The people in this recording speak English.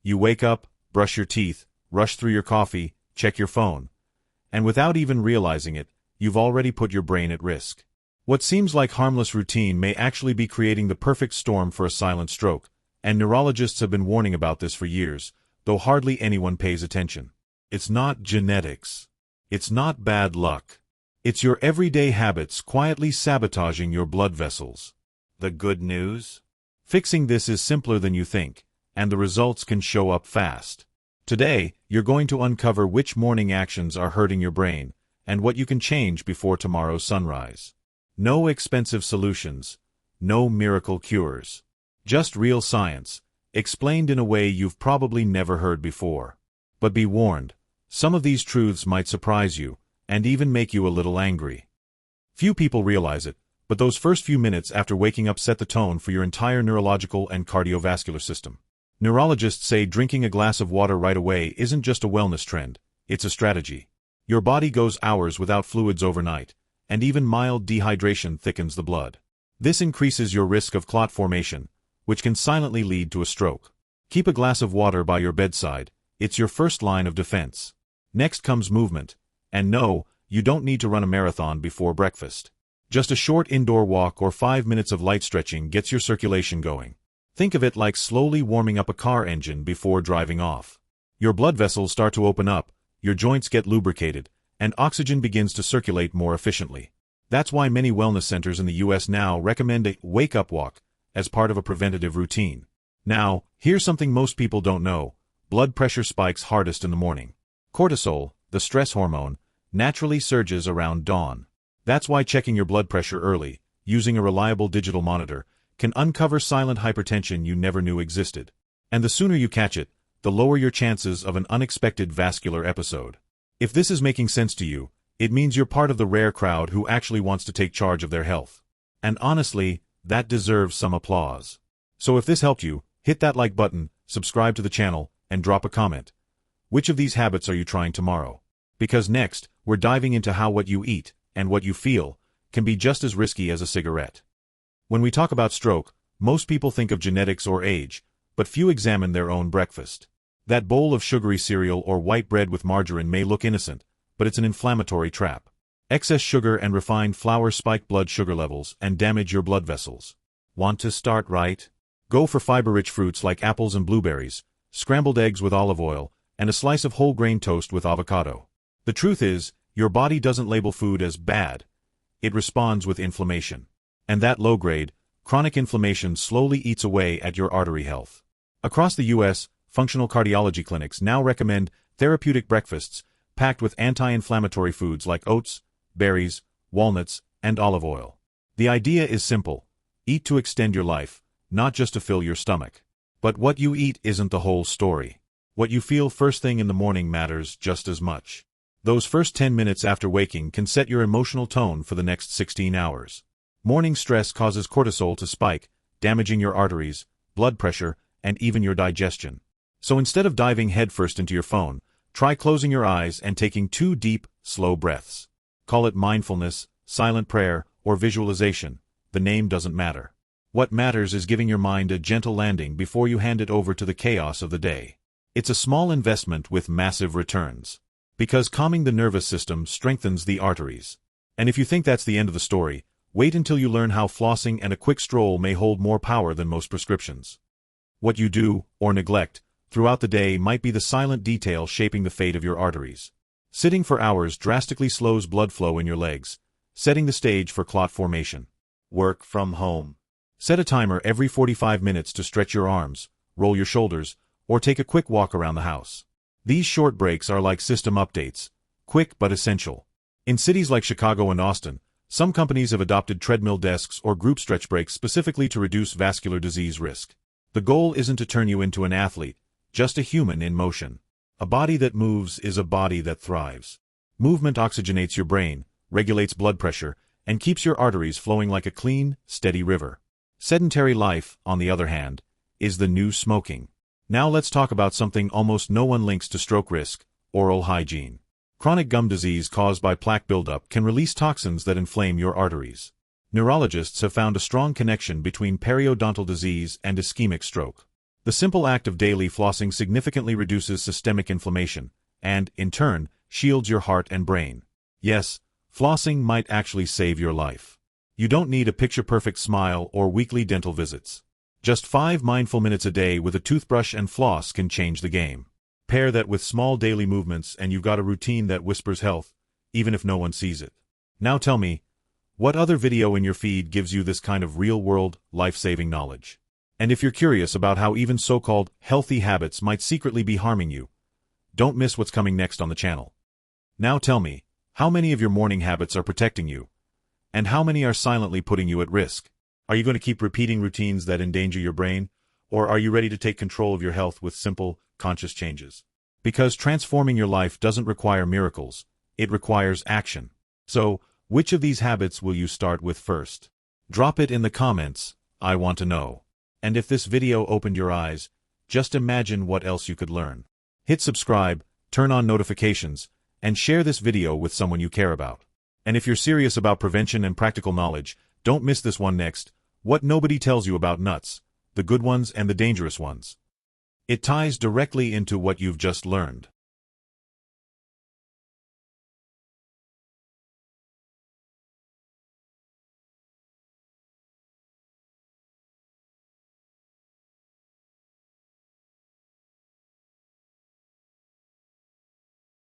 You wake up, brush your teeth, rush through your coffee, check your phone. And without even realizing it, you've already put your brain at risk. What seems like harmless routine may actually be creating the perfect storm for a silent stroke, and neurologists have been warning about this for years, though hardly anyone pays attention. It's not genetics. It's not bad luck. It's your everyday habits quietly sabotaging your blood vessels. The good news? Fixing this is simpler than you think, and the results can show up fast. Today, you're going to uncover which morning actions are hurting your brain, and what you can change before tomorrow's sunrise. No expensive solutions, no miracle cures. Just real science, explained in a way you've probably never heard before. But be warned, some of these truths might surprise you, and even make you a little angry. Few people realize it, but those first few minutes after waking up set the tone for your entire neurological and cardiovascular system. Neurologists say drinking a glass of water right away isn't just a wellness trend, it's a strategy. Your body goes hours without fluids overnight, and even mild dehydration thickens the blood. This increases your risk of clot formation, which can silently lead to a stroke. Keep a glass of water by your bedside, it's your first line of defense. Next comes movement, and no, you don't need to run a marathon before breakfast. Just a short indoor walk or 5 minutes of light stretching gets your circulation going. Think of it like slowly warming up a car engine before driving off. Your blood vessels start to open up, your joints get lubricated, and oxygen begins to circulate more efficiently. That's why many wellness centers in the US now recommend a wake-up walk as part of a preventative routine. Now, here's something most people don't know. Blood pressure spikes hardest in the morning. Cortisol, the stress hormone, naturally surges around dawn. That's why checking your blood pressure early, using a reliable digital monitor, can uncover silent hypertension you never knew existed. And the sooner you catch it, the lower your chances of an unexpected vascular episode. If this is making sense to you, it means you're part of the rare crowd who actually wants to take charge of their health. And honestly, that deserves some applause. So if this helped you, hit that like button, subscribe to the channel, and drop a comment. Which of these habits are you trying tomorrow? Because next, we're diving into how what you eat, and what you feel, can be just as risky as a cigarette. When we talk about stroke, most people think of genetics or age, but few examine their own breakfast. That bowl of sugary cereal or white bread with margarine may look innocent, but it's an inflammatory trap. Excess sugar and refined flour spike blood sugar levels and damage your blood vessels. Want to start right? Go for fiber-rich fruits like apples and blueberries, scrambled eggs with olive oil, and a slice of whole grain toast with avocado. The truth is, your body doesn't label food as bad. It responds with inflammation. And that low-grade, chronic inflammation slowly eats away at your artery health. Across the U.S., functional cardiology clinics now recommend therapeutic breakfasts packed with anti-inflammatory foods like oats, berries, walnuts, and olive oil. The idea is simple. Eat to extend your life, not just to fill your stomach. But what you eat isn't the whole story. What you feel first thing in the morning matters just as much. Those first 10 minutes after waking can set your emotional tone for the next 16 hours. Morning stress causes cortisol to spike, damaging your arteries, blood pressure, and even your digestion. So instead of diving headfirst into your phone, try closing your eyes and taking 2 deep, slow breaths. Call it mindfulness, silent prayer, or visualization. The name doesn't matter. What matters is giving your mind a gentle landing before you hand it over to the chaos of the day. It's a small investment with massive returns. Because calming the nervous system strengthens the arteries. And if you think that's the end of the story, wait until you learn how flossing and a quick stroll may hold more power than most prescriptions. What you do, or neglect, throughout the day might be the silent detail shaping the fate of your arteries. Sitting for hours drastically slows blood flow in your legs, setting the stage for clot formation. Work from home. Set a timer every 45 minutes to stretch your arms, roll your shoulders, or take a quick walk around the house. These short breaks are like system updates, quick but essential. In cities like Chicago and Austin, some companies have adopted treadmill desks or group stretch breaks specifically to reduce vascular disease risk. The goal isn't to turn you into an athlete, just a human in motion. A body that moves is a body that thrives. Movement oxygenates your brain, regulates blood pressure, and keeps your arteries flowing like a clean, steady river. Sedentary life, on the other hand, is the new smoking. Now let's talk about something almost no one links to stroke risk: oral hygiene. Chronic gum disease caused by plaque buildup can release toxins that inflame your arteries. Neurologists have found a strong connection between periodontal disease and ischemic stroke. The simple act of daily flossing significantly reduces systemic inflammation, and, in turn, shields your heart and brain. Yes, flossing might actually save your life. You don't need a picture-perfect smile or weekly dental visits. Just 5 mindful minutes a day with a toothbrush and floss can change the game. Pair that with small daily movements and you've got a routine that whispers health, even if no one sees it. Now tell me, what other video in your feed gives you this kind of real-world, life-saving knowledge? And if you're curious about how even so-called healthy habits might secretly be harming you, don't miss what's coming next on the channel. Now tell me, how many of your morning habits are protecting you? And how many are silently putting you at risk? Are you going to keep repeating routines that endanger your brain? Or are you ready to take control of your health with simple, conscious changes? Because transforming your life doesn't require miracles, it requires action. So, which of these habits will you start with first? Drop it in the comments, I want to know. And if this video opened your eyes, just imagine what else you could learn. Hit subscribe, turn on notifications, and share this video with someone you care about. And if you're serious about prevention and practical knowledge, don't miss this one next, What Nobody Tells You About Nuts, the Good Ones and the Dangerous Ones. It ties directly into what you've just learned.